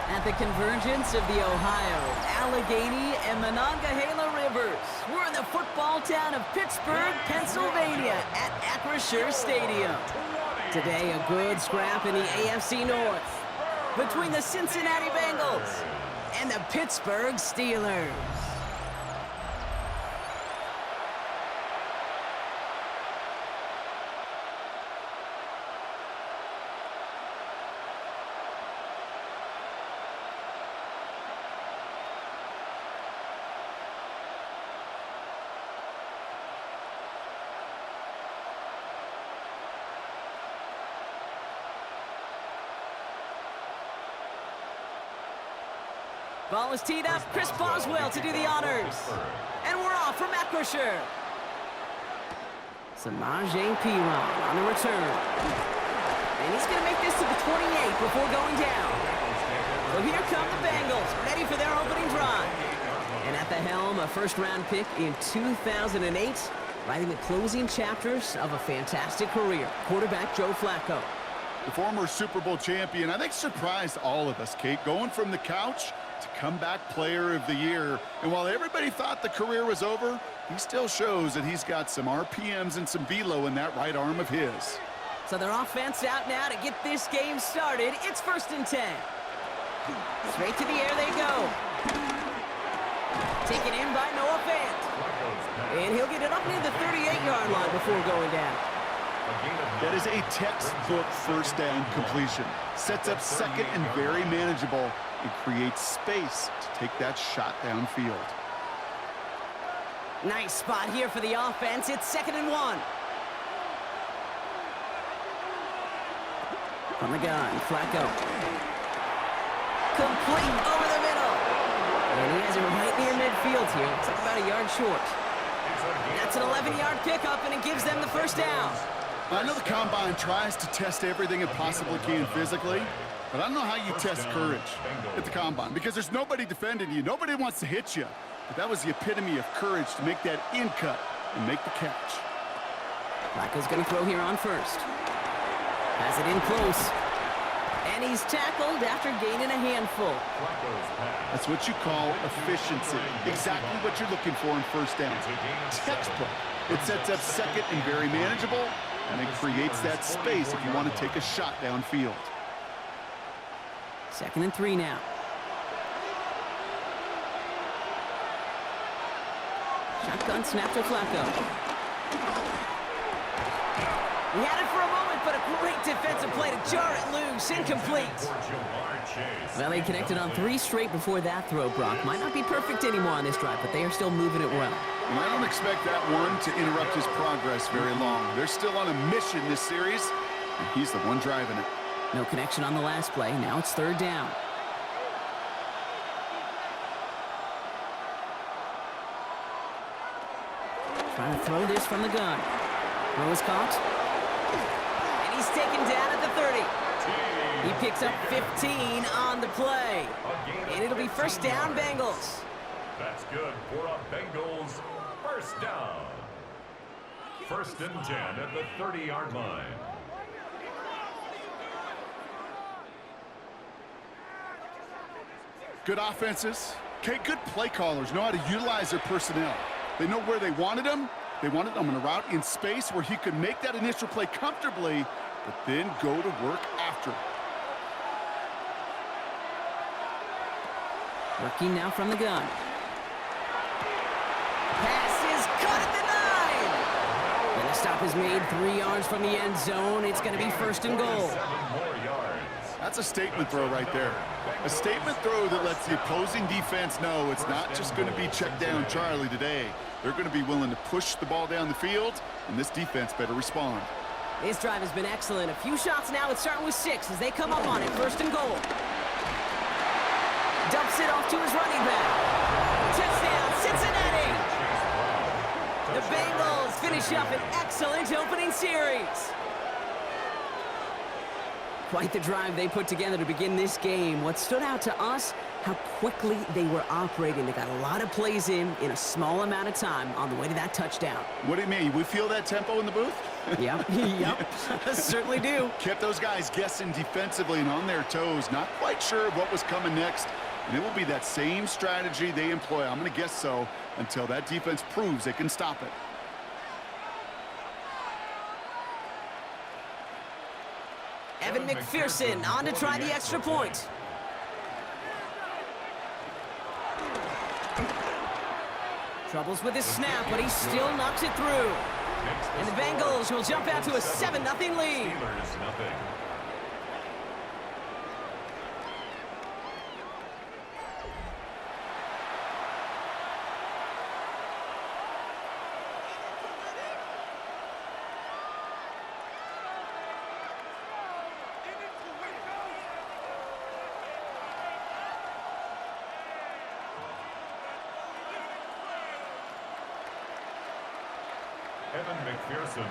At the convergence of the Ohio, Allegheny, and Monongahela Rivers, we're in the football town of Pittsburgh, Pennsylvania, at Acrisure Stadium. Today, a good scrap in the AFC North between the Cincinnati Bengals and the Pittsburgh Steelers. Ball is teed up. Chris Boswell to do the honors. And we're off from Acrisure. Samaje Perine on the return. And he's going to make this to the 28 before going down. So here come the Bengals, ready for their opening drive. And at the helm, a first-round pick in 2008, writing the closing chapters of a fantastic career. Quarterback Joe Flacco. The former Super Bowl champion, I think, surprised all of us, Kate, going from the couch to comeback player of the year. And while everybody thought the career was over, he still shows that he's got some RPMs and some velo in that right arm of his. So their offense out now to get this game started. It's 1st and 10. Straight to the air they go. Taken in by Noah Fant. And he'll get it up near the 38-yard line before going down. That is a textbook first down completion. Sets up second and very manageable and creates space to take that shot downfield. Nice spot here for the offense. It's 2nd and 1. From the gun, Flacco. Complete over the middle. And he has it right near midfield here. It's like about a yard short. That's an 11-yard pickup, and it gives them the first down. I know the Combine tries to test everything it possibly can physically, but I don't know how you test courage at the Combine because there's nobody defending you. Nobody wants to hit you. But that was the epitome of courage to make that in cut and make the catch. Flacco's going to throw here on first. Has it in close. And he's tackled after gaining a handful. That's what you call efficiency. Exactly what you're looking for in first down. Textbook. It sets up second and very manageable, and it creates that space if you want to take a shot downfield. 2nd and 3 now. Shotgun snap to Flacco. He had it for a moment, but a great defensive play to jar it loose. Incomplete. Well, they connected on 3 straight before that throw, Brock. Might not be perfect anymore on this drive, but they are still moving it well. And I don't expect that one to interrupt his progress very long. They're still on a mission this series, and he's the one driving it. No connection on the last play. Now it's 3rd down. Trying to throw this from the gun. Throw is caught. And he's taken down at the 30. He picks up 15 on the play. And it'll be first down, Bengals. That's good for a Bengals first down. 1st and 10 at the 30-yard line. Good offenses. Okay, good play callers know how to utilize their personnel. They know where they wanted him. They wanted him on a route in space where he could make that initial play comfortably, but then go to work after. Working now from the gun. Pass is caught at the 9. And the stop is made 3 yards from the end zone. It's going to be 1st and goal. That's a statement throw right there. A statement throw that lets the opposing defense know it's not just going to be check down Charlie today. They're going to be willing to push the ball down the field, and this defense better respond. This drive has been excellent. A few shots now. It's starting with 6 as they come up on it. 1st and goal. Dumps it off to his running back. Touchdown, Cincinnati! The Bengals finish up an excellent opening series. Quite the drive they put together to begin this game. What stood out to us, how quickly they were operating. They got a lot of plays in a small amount of time on the way to that touchdown. What do you mean? We feel that tempo in the booth? Yep, yep, certainly do. Kept those guys guessing defensively and on their toes, not quite sure of what was coming next. And it will be that same strategy they employ, I'm going to guess so, until that defense proves they can stop it. Evan McPherson on to try the extra point. Troubles with his snap, but he still knocks it through. And the Bengals will jump out to a 7-0 lead.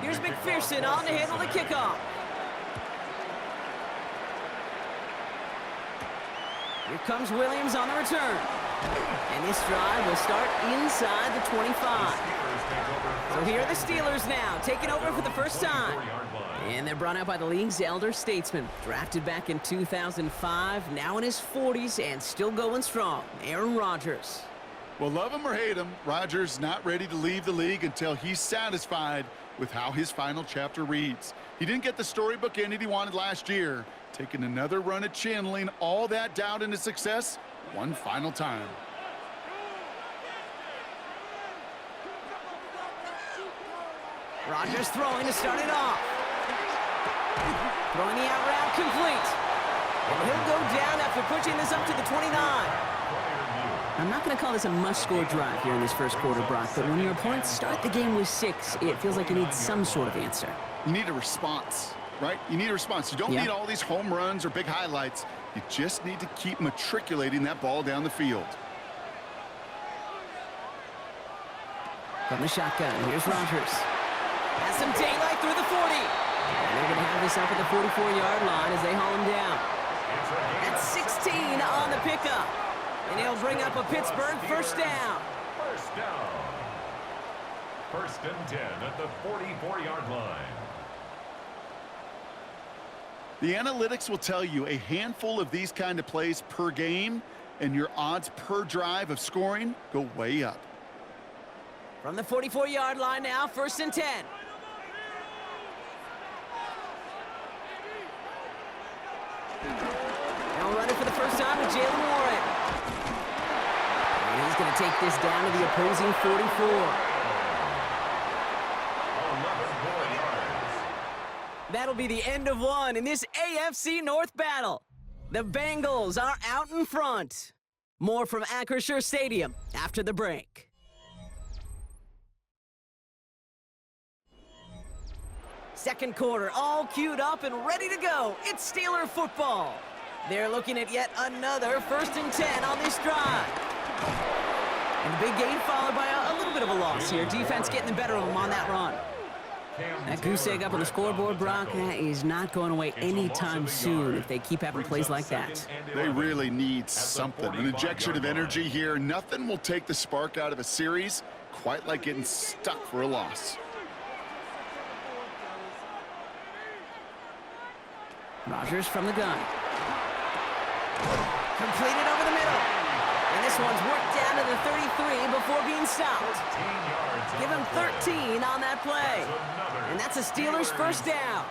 Here's McPherson on to handle the kickoff. Here comes Williams on the return. And this drive will start inside the 25. So here are the Steelers now, taking over for the first time. And they're brought out by the league's elder statesman. Drafted back in 2005, now in his 40s and still going strong. Aaron Rodgers. Well, love him or hate him, Rodgers not ready to leave the league until he's satisfied with how his final chapter reads. He didn't get the storybook ending he wanted last year, taking another run at channeling all that doubt into success one final time. Rodgers throwing to start it off. Throwing the out route complete. And he'll go down after pushing this up to the 29. I'm not going to call this a must-score drive here in this first quarter, Brock, but when your opponents start the game with 6, it feels like you need some sort of answer. You need a response, right? You need a response. You don't need all these home runs or big highlights. You just need to keep matriculating that ball down the field. From the shotgun, here's Rodgers. Has some daylight through the 40. And they're going to have this up at the 44-yard line as they haul him down. That's 16 on the pickup. And he'll bring up a Pittsburgh first down. First down. First and 10 at the 44-yard line. The analytics will tell you a handful of these kind of plays per game, and your odds per drive of scoring go way up. From the 44-yard line now, first and 10. Now running for the first time with Jalen Warren. And he's going to take this down to the opposing 44. 11 more yards. That'll be the end of one in this AFC North battle. The Bengals are out in front. More from Acrisure Stadium after the break. Second quarter, all queued up and ready to go. It's Steeler football. They're looking at yet another first and 10 on this drive. And the big gain followed by a little bit of a loss here. Defense getting the better of them on that run. That goose egg up on the scoreboard, Brock, that is not going away anytime soon if they keep having plays like that. They really need something. An injection of energy here. Nothing will take the spark out of a series quite like getting stuck for a loss. Rodgers from the gun. Completed over the middle. And this one's worked down to the 33 before being stopped. Give him 13 on that play. And that's a Steelers first down.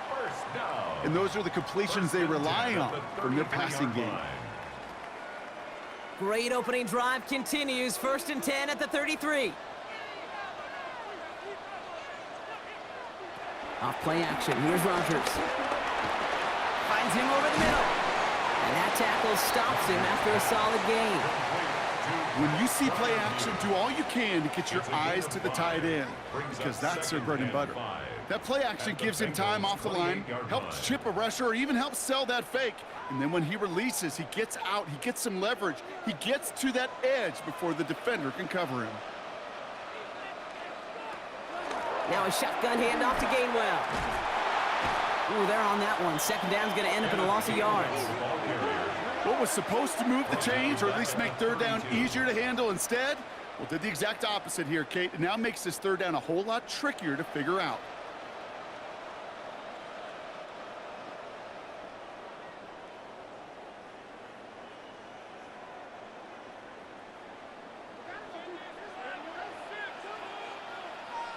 And those are the completions they rely on from their passing game. Great opening drive continues. First and 10 at the 33. Off play action. Here's Rodgers. Finds him over the middle. And that tackle stops him after a solid gain. When you see play action, do all you can to get your eyes to the tight end, because that's their bread and butter. That play action gives him time off the line, helps chip a rusher, or even helps sell that fake. And then when he releases, he gets out, he gets some leverage. He gets to that edge before the defender can cover him. Now a shotgun handoff to Gainwell. Ooh, they're on that one. Second down's going to end up in a loss of yards. What was supposed to move the chains, or at least make third down easier to handle instead? Well, did the exact opposite here, Kate. It now makes this third down a whole lot trickier to figure out.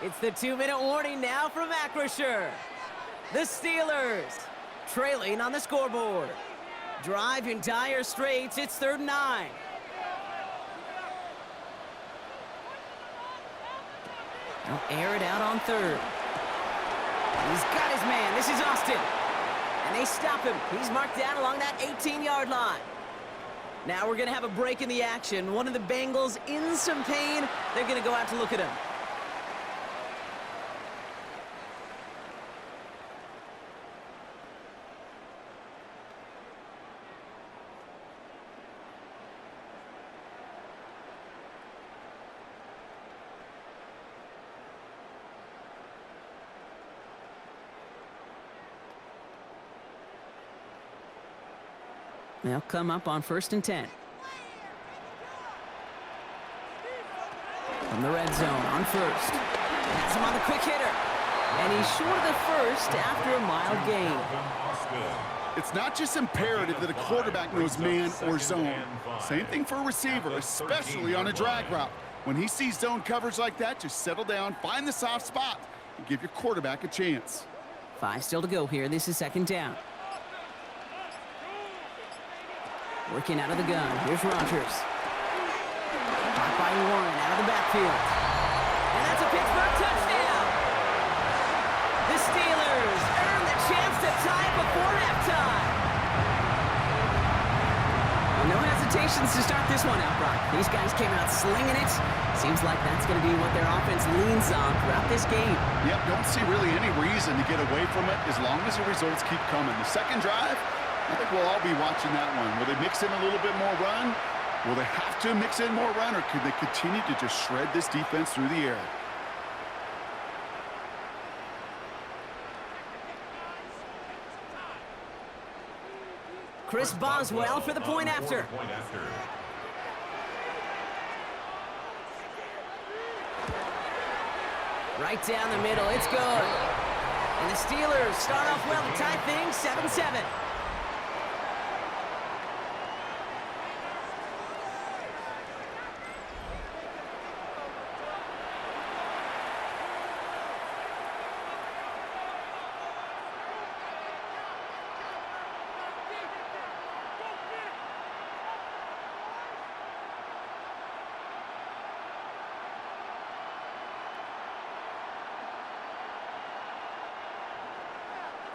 It's the 2-minute warning now from Acrisure. The Steelers trailing on the scoreboard. Drive in dire straits. It's 3rd and 9. They'll air it out on 3rd. He's got his man. This is Austin. And they stop him. He's marked down along that 18-yard line. Now we're going to have a break in the action. One of the Bengals in some pain. They're going to go out to look at him. They'll come up on 1st and 10. From the red zone on 1st. That's him on the quick hitter. And he's short of the 1st after a mild gain. It's not just imperative that a quarterback knows man or zone. Same thing for a receiver, especially on a drag route. When he sees zone coverage like that, just settle down, find the soft spot, and give your quarterback a chance. 5 still to go here. This is 2nd down. Working out of the gun. Here's Rodgers. Caught by Warren out of the backfield. And that's a Pittsburgh touchdown. The Steelers earn the chance to tie it before halftime. Well, no hesitations to start this one out, Brock. These guys came out slinging it. Seems like that's going to be what their offense leans on throughout this game. Yep, don't see really any reason to get away from it as long as the results keep coming. The second drive, I think we'll all be watching that one. Will they mix in a little bit more run? Will they have to mix in more run, or could they continue to just shred this defense through the air? Chris Boswell for the point after. Right down the middle. It's good. And the Steelers start off well to tie things 7-7.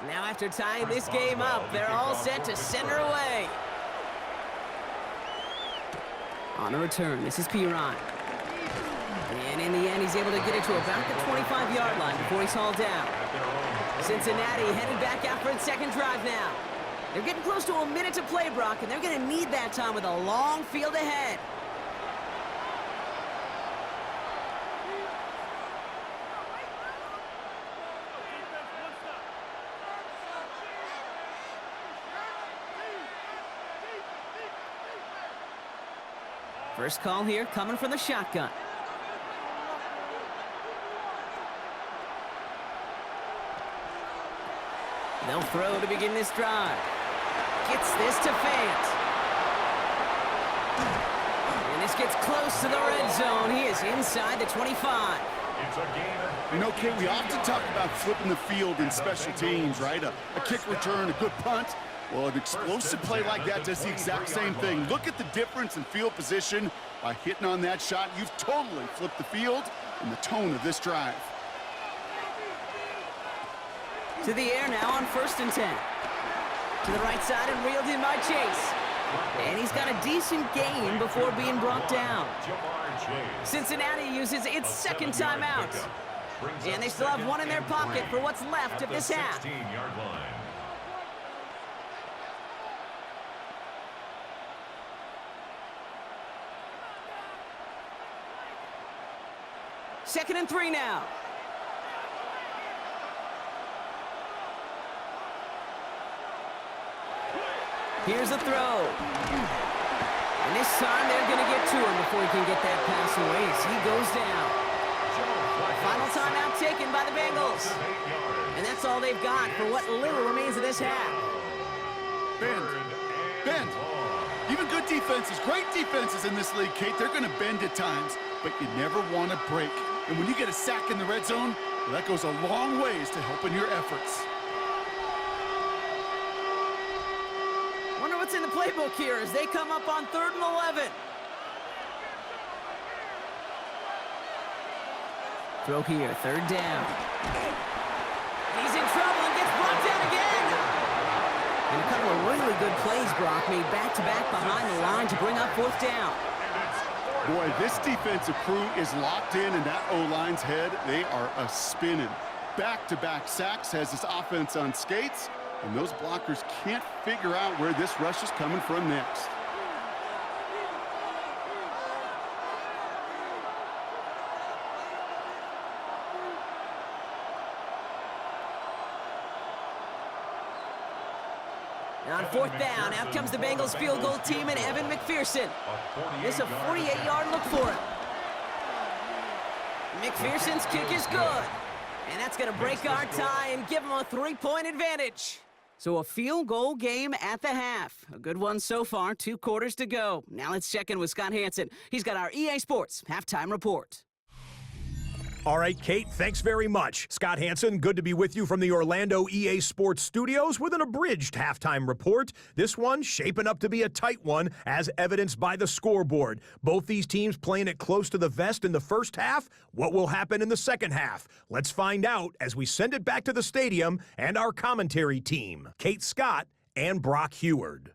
Now after tying this game up, they're all set to send her away. On a return, this is Piron. And in the end, he's able to get it to about the 25-yard line before he's hauled down. Cincinnati headed back out for its second drive now. They're getting close to a minute to play, Brock, and they're going to need that time with a long field ahead. First call here coming from the shotgun. They'll throw to begin this drive. Gets this to Fant. And this gets close to the red zone. He is inside the 25. You know, Kate, we often talk about flipping the field in special teams, right? A kick return, a good punt. Well, an explosive play like that does the exact same thing. Look at the difference in field position. By hitting on that shot, you've totally flipped the field and the tone of this drive. To the air now on 1st and 10. To the right side and reeled in by Chase. And he's got a decent gain before being brought down. Cincinnati uses its second timeout. And they still have one in their pocket for what's left of this half. Second and 3 now. Here's a throw. And this time they're going to get to him before he can get that pass away as he goes down. Final timeout taken by the Bengals. And that's all they've got for what little remains of this half. Bend. Even good defenses, great defenses in this league, Kate, they're going to bend at times, but you never want to break. And when you get a sack in the red zone, well, that goes a long ways to helping your efforts. Wonder what's in the playbook here as they come up on 3rd and 11. Throw here, 3rd down. He's in trouble and gets brought down again. And a couple of really good plays, Brock, made back-to-back behind the line to bring up 4th down. Boy, this defensive crew is locked in that O-line's head. They are a-spinning. Back-to-back sacks has this offense on skates, and those blockers can't figure out where this rush is coming from next. On 4th down, out comes the Bengals field goal team and Evan McPherson. It's a 48-yard look for him. McPherson's kick is good. And that's going to break our tie and give him a 3-point advantage. So a field goal game at the half. A good one so far, 2 quarters to go. Now let's check in with Scott Hansen. He's got our EA Sports halftime report. All right, Kate, thanks very much. Scott Hansen, good to be with you from the Orlando EA Sports Studios with an abridged halftime report. This one shaping up to be a tight one, as evidenced by the scoreboard. Both these teams playing it close to the vest in the first half. What will happen in the second half? Let's find out as we send it back to the stadium and our commentary team, Kate Scott and Brock Heward.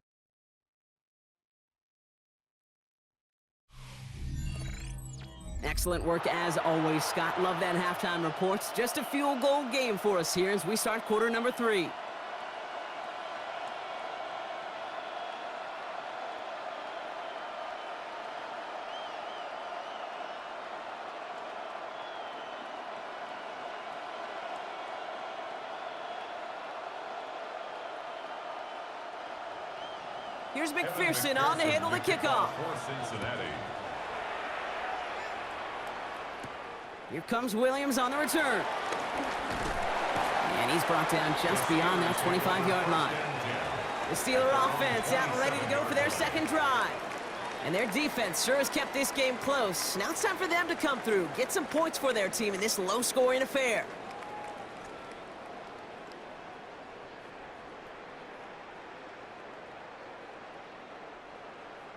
Excellent work as always, Scott. Love that halftime report. Just a field goal game for us here as we start quarter number 3. Here's McPherson on to handle the kickoff. For Cincinnati. Here comes Williams on the return. And he's brought down just beyond that 25-yard line. The Steeler offense out and ready to go for their second drive. And their defense sure has kept this game close. Now it's time for them to come through, get some points for their team in this low-scoring affair.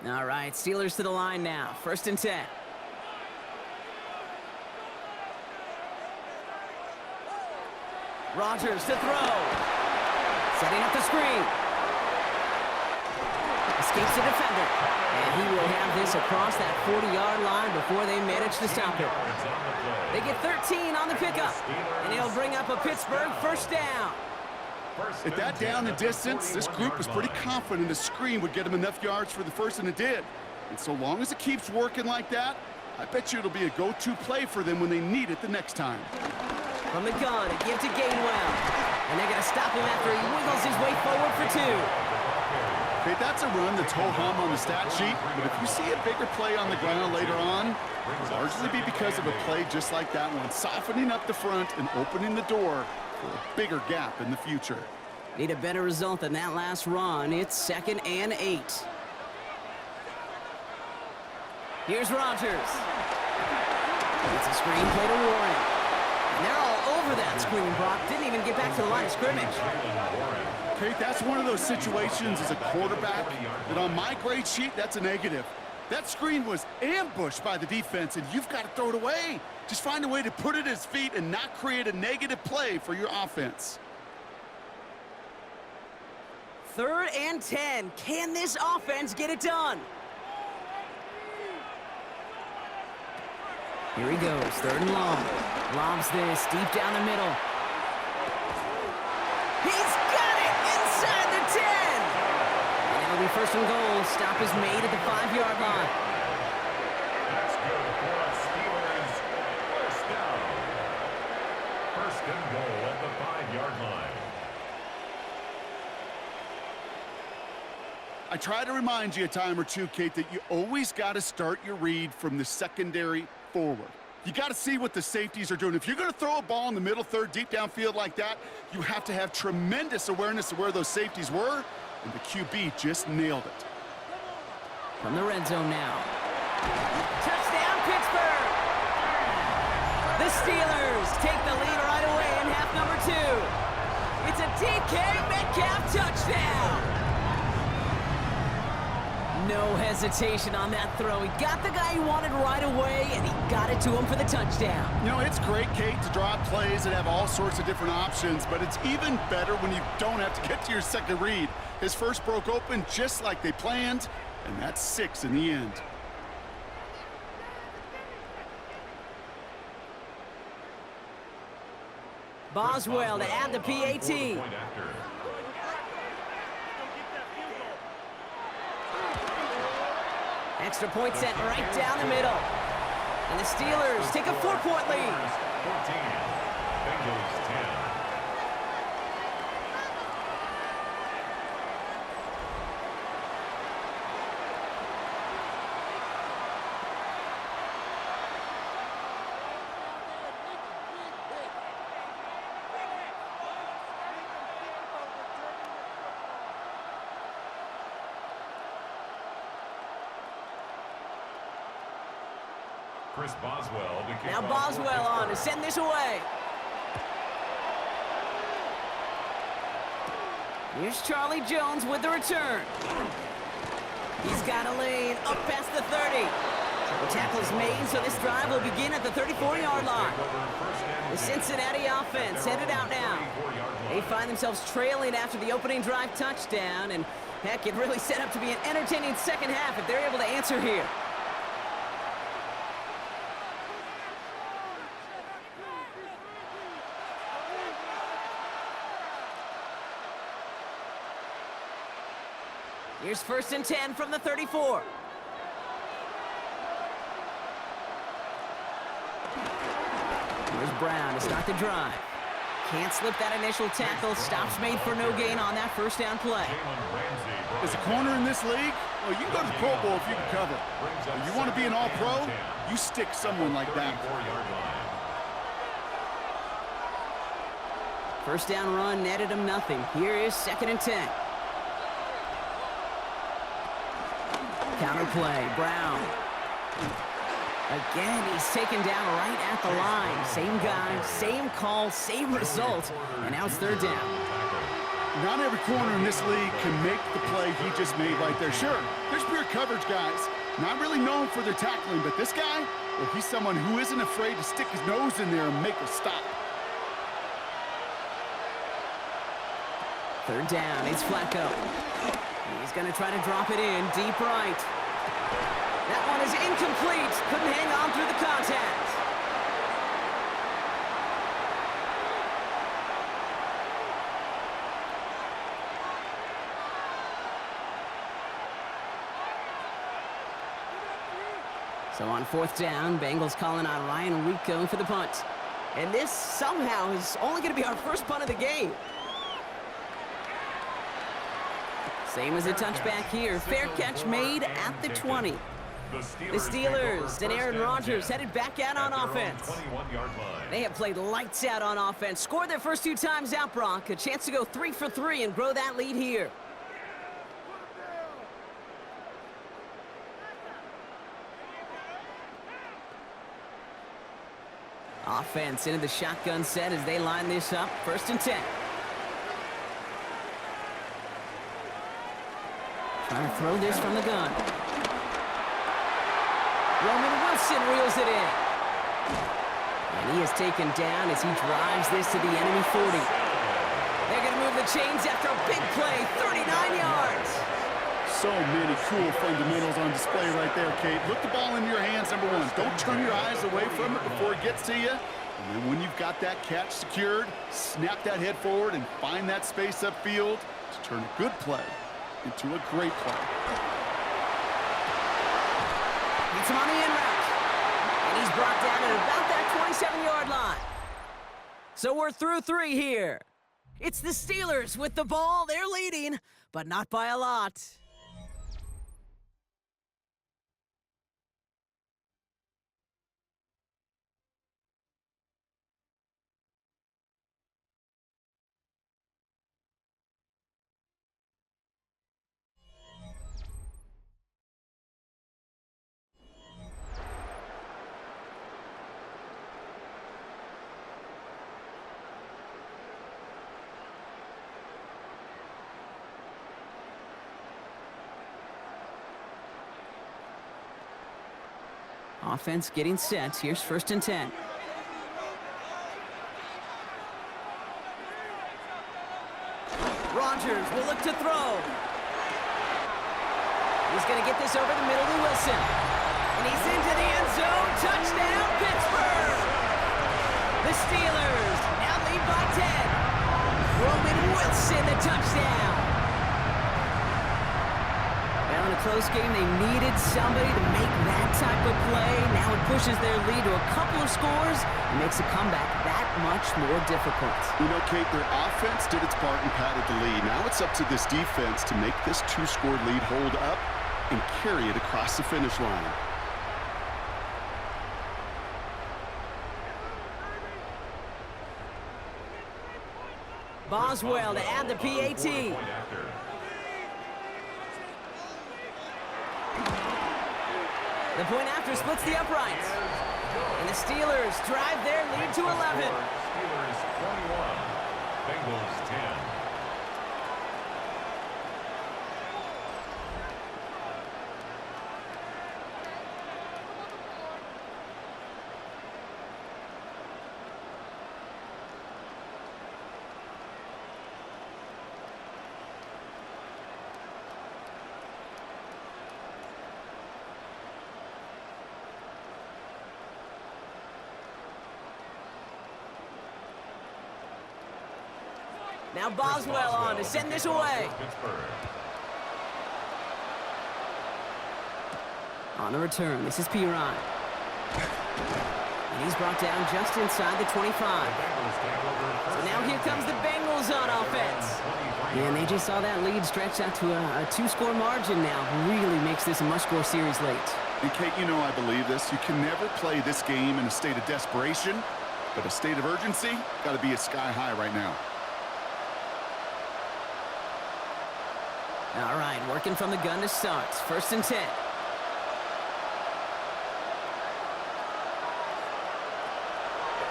All right, Steelers to the line now. 1st and 10. Rodgers to throw. Setting up the screen. Escapes the defender. And he will have this across that 40-yard line before they manage to stop it. They get 13 on the pickup. And it'll bring up a Pittsburgh 1st down. At that down and distance, this group was pretty confident the screen would get them enough yards for the first, and it did. And so long as it keeps working like that, I bet you it'll be a go-to play for them when they need it the next time. From the gun, a give to Gainwell. And they're going to stop him after he wiggles his way forward for 2. Okay, that's a run that's ho-hum on the stat sheet, but if you see a bigger play on the ground later on, it'll largely be because of a play just like that one, softening up the front and opening the door for a bigger gap in the future. Need a better result than that last run. It's 2nd and 8. Here's Rodgers. It's a screen play to Warren. And they're all over that screen, Brock. Didn't even get back to the line of scrimmage. Okay, that's one of those situations as a quarterback that on my grade sheet, that's a negative. That screen was ambushed by the defense, and you've got to throw it away. Just find a way to put it at his feet and not create a negative play for your offense. 3rd and 10. Can this offense get it done? Here he goes, 3rd and long. Lobs this deep down the middle. He's got it inside the 10. And it'll be 1st and goal. Stop is made at the 5-yard line. That's good for a Steelers 1st down. 1st and goal at the 5-yard line. I try to remind you a time or two, Kate, that you always got to start your read from the secondary forward. You got to see what the safeties are doing. If you're going to throw a ball in the middle third, deep downfield like that, you have to have tremendous awareness of where those safeties were, and the QB just nailed it. From the red zone now. Touchdown, Pittsburgh! The Steelers take the lead right away in half number 2. It's a DK Metcalf touchdown! No hesitation on that throw. He got the guy he wanted right away, and he got it to him for the touchdown. You know, it's great, Kate, to draw up plays and have all sorts of different options, but it's even better when you don't have to get to your second read. His first broke open just like they planned, and that's 6 in the end. Boswell to add the PAT. Extra point set right down the middle. And the Steelers take a 4-point lead. 14, Bengals 10. Chris Boswell. Now Boswell on to send this away. Here's Charlie Jones with the return. He's got a lane up past the 30. The tackle is made, so this drive will begin at the 34-yard line. The Cincinnati offense headed out now. They find themselves trailing after the opening drive touchdown, and heck, it really set up to be an entertaining second half if they're able to answer here. Here's 1st and 10 from the 34. Here's Brown to start the drive. Can't slip that initial tackle. Stops made for no gain on that first down play. As a corner in this league, well, you can go to the Pro Bowl if you can cover. If you want to be an all-pro, you stick someone like that. First down run netted him nothing. Here is 2nd and 10. Counter play, Brown. Again, he's taken down right at the line. Same guy, same call, same result. And now it's 3rd down. Not every corner in this league can make the play he just made right there. Sure, there's pure coverage guys. Not really known for their tackling, but this guy, well, he's someone who isn't afraid to stick his nose in there and make a stop. 3rd down, it's Flacco. He's going to try to drop it in deep right. That one is incomplete. Couldn't hang on through the contact. So on 4th down, Bengals calling on Ryan Rico for the punt. And this somehow is only going to be our first punt of the game. Same as a touchback here. Fair catch made at the 20. The Steelers and Aaron Rodgers headed back out on offense. They have played lights out on offense. Scored their first 2 times out, Brock. A chance to go 3 for 3 and grow that lead here. Offense into the shotgun set as they line this up. 1st and 10. Trying to throw this from the gun. Roman Wilson reels it in. And he is taken down as he drives this to the enemy 40. They're going to move the chains after a big play, 39 yards. So many cool fundamentals on display right there, Kate. Look the ball in your hands, number 1. Don't turn your eyes away from it before it gets to you. And then when you've got that catch secured, snap that head forward and find that space upfield to turn a good play into a great play. Gets him on the in route. And he's brought down at about that 27-yard line. So we're through 3 here. It's the Steelers with the ball. They're leading, but not by a lot. Offense getting set. Here's 1st and 10. Rodgers will look to throw. He's going to get this over the middle to Wilson. And he's into the end zone. Touchdown, Pittsburgh! The Steelers now lead by 10. Roman Wilson, the touchdown. Now in a close game, they needed somebody to make that type of play. Now it pushes their lead to a couple of scores and makes a comeback that much more difficult. You know, Kate, their offense did its part and padded the lead. Now it's up to this defense to make this 2-score lead hold up and carry it across the finish line. Boswell to add the PAT. The point after splits the uprights. And the Steelers drive their lead to 11. Steelers 21, Bengals 10. Now Boswell on to send this away. On the return, this is Piron. And he's brought down just inside the 25. So now here comes the Bengals on offense. And they just saw that lead stretch out to a 2-score margin now. Really makes this a must-score series late. And Kate, you know I believe this. You can never play this game in a state of desperation, but a state of urgency got to be at sky high right now. All right, working from the gun to start. 1st and 10.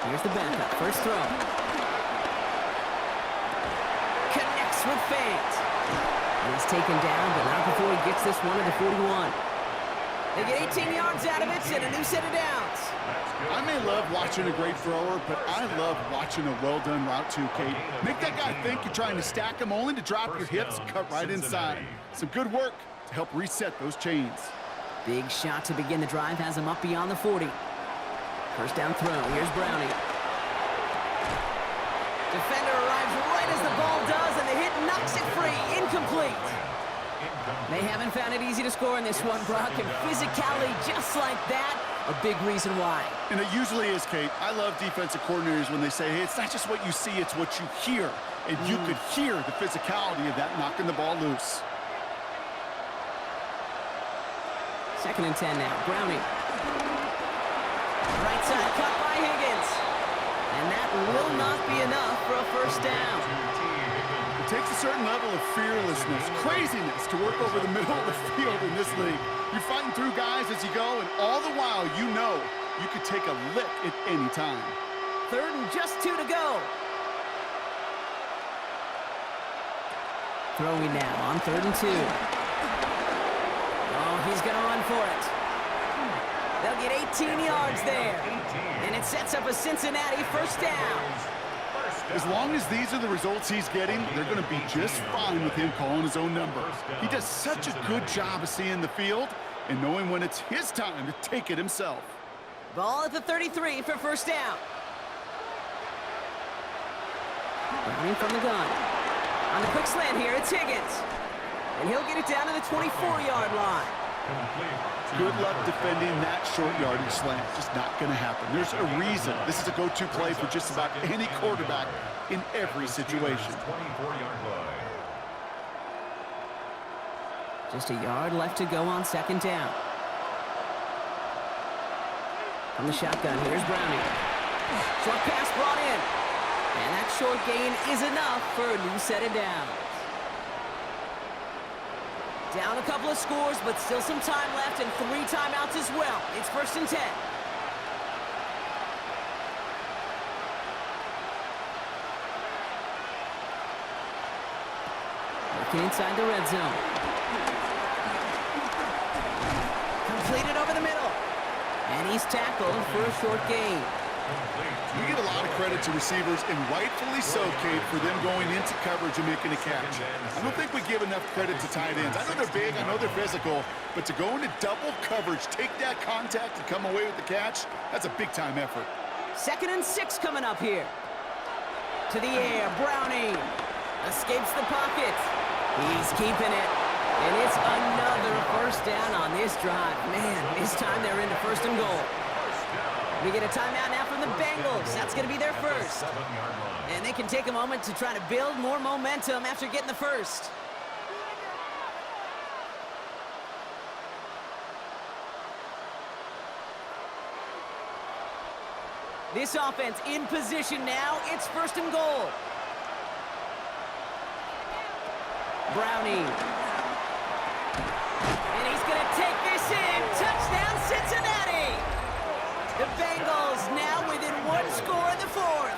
Here's the backup. First throw. Connects with Fant. And he's taken down, but not before he gets this one to the 41. They get 18 yards out of it and a new set of downs. I may love watching a great thrower, but I love watching a well-done route too, Kate. Make that guy think you're trying to stack him only to drop your hips and cut right inside. Some good work to help reset those chains. Big shot to begin the drive has him up beyond the 40. First down throw. Here's Browning. Defender arrives right as the ball does, and the hit knocks it free. Incomplete. They haven't found it easy to score in this one, Brock, and physicality just like that, a big reason why. And it usually is, Kate. I love defensive coordinators when they say, hey, it's not just what you see, it's what you hear. And you could hear the physicality of that knocking the ball loose. 2nd and 10 now. Browning. Right side cut by Higgins. And that will not be enough for a first down. It takes a certain level of fearlessness, craziness to work over the middle of the field in this league. You're fighting through guys as you go, and all the while you know you could take a lick at any time. 3rd and just 2 to go. Throwing now on 3rd and 2. Oh, he's going to run for it. They'll get 18 yards there. And it sets up a Cincinnati first down. As long as these are the results he's getting, they're going to be just fine with him calling his own number. He does such a good job of seeing the field and knowing when it's his time to take it himself. Ball at the 33 for first down. Running from the gun. On the quick slant here, it's Higgins. And he'll get it down to the 24-yard line. Good luck defending that short yardage slant. Just not going to happen. There's a reason this is a go-to play for just about any quarterback in every situation. 24-yard line. Just a yard left to go on 2nd down. From the shotgun, here's Browning. Short pass brought in. And that short gain is enough for a new set of downs. Down a couple of scores, but still some time left and 3 timeouts as well. It's 1st and 10. Working inside the red zone. Completed over the middle. And he's tackled for a short gain. You get a lot of credit to receivers, and rightfully so, Kate, for them going into coverage and making a catch. I don't think we give enough credit to tight ends. I know they're big, I know they're physical, but to go into double coverage, take that contact, and come away with the catch, that's a big-time effort. 2nd and 6 coming up here. To the air, Browning escapes the pocket. He's keeping it. And it's another first down on this drive. Man, this time they're into 1st and goal. We get a timeout now from the Bengals. That's going to be their first. And they can take a moment to try to build more momentum after getting the first. This offense in position now. It's 1st and goal. Browning. And he's going to take this in. Touchdown, Cincinnati. The Bengals now within 1 score in the 4th.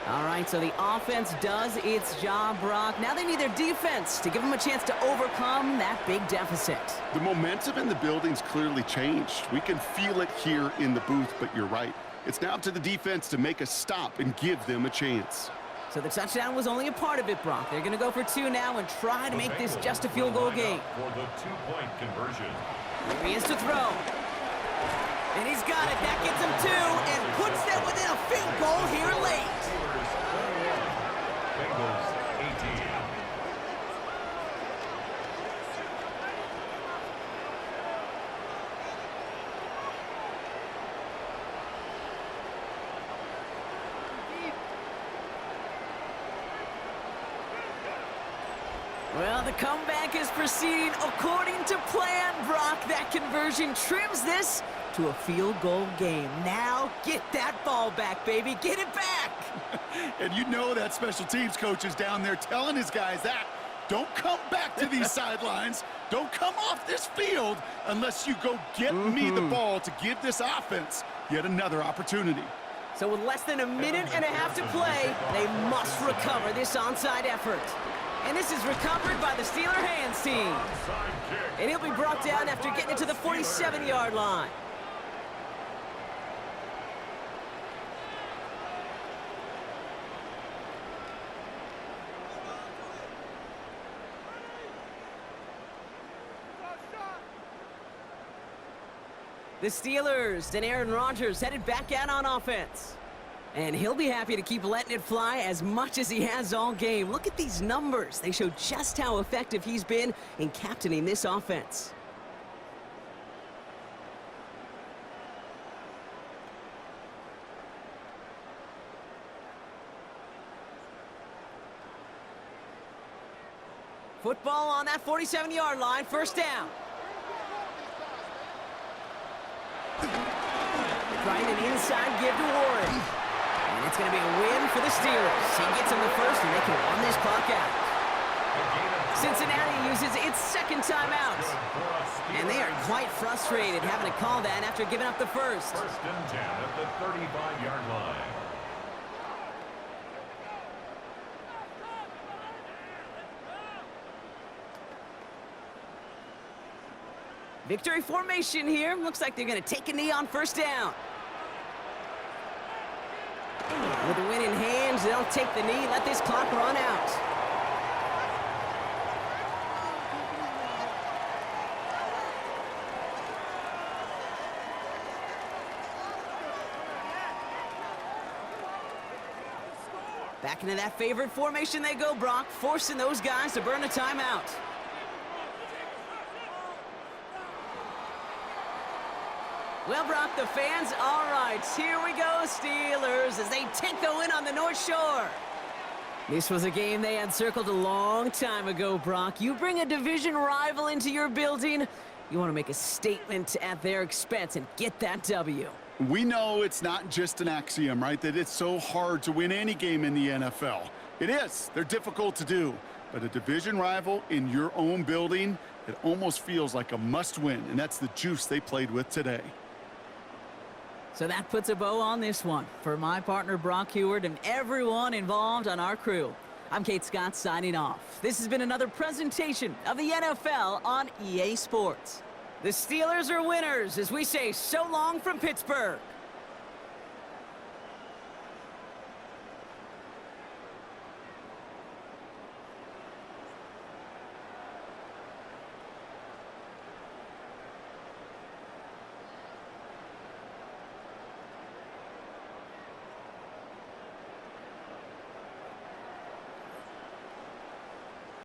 All right, so the offense does its job, Brock. Now they need their defense to give them a chance to overcome that big deficit. The momentum in the building's clearly changed. We can feel it here in the booth, but you're right. It's now up to the defense to make a stop and give them a chance. So the touchdown was only a part of it, Brock. They're going to go for 2 now and try to make this just a field goal game. For the 2-point conversion. Here he is to throw. And he's got it. That gets him 2 and puts them within a field goal here late. Bengals 18. Well, the comeback is proceeding according to plan, Brock. That conversion trims this to a field goal game. Now get that ball back, baby. Get it back. And you know that special teams coach is down there telling his guys that. Don't come back to these sidelines. Don't come off this field unless you go get me the ball to give this offense yet another opportunity. So with less than a minute and a half to play, they must recover this onside effort. And this is recovered by the Steeler hands team. And he'll be brought down after getting it to the 47-yard line. The Steelers and Aaron Rodgers headed back out on offense. And he'll be happy to keep letting it fly as much as he has all game. Look at these numbers. They show just how effective he's been in captaining this offense. Football on that 47-yard line, 1st down. Trying an inside give to Warren. And it's going to be a win for the Steelers. He gets them the first, and they can run this clock out. Cincinnati uses its 2nd timeout. And they are quite frustrated having to call that after giving up the first. 1st and 10 at the 35-yard line. Victory formation here. Looks like they're going to take a knee on 1st down. With the win in hands, they'll take the knee, let this clock run out. Back into that favorite formation they go, Brock, forcing those guys to burn a timeout. Well, Brock, the fans, all right, here we go, Steelers, as they take the win on the North Shore. This was a game they had circled a long time ago, Brock. You bring a division rival into your building, you want to make a statement at their expense and get that W. We know it's not just an axiom, right, that it's so hard to win any game in the NFL. It is. They're difficult to do. But a division rival in your own building, it almost feels like a must-win, and that's the juice they played with today. So that puts a bow on this one. For my partner, Brock Heward, and everyone involved on our crew, I'm Kate Scott signing off. This has been another presentation of the NFL on EA Sports. The Steelers are winners as we say so long from Pittsburgh.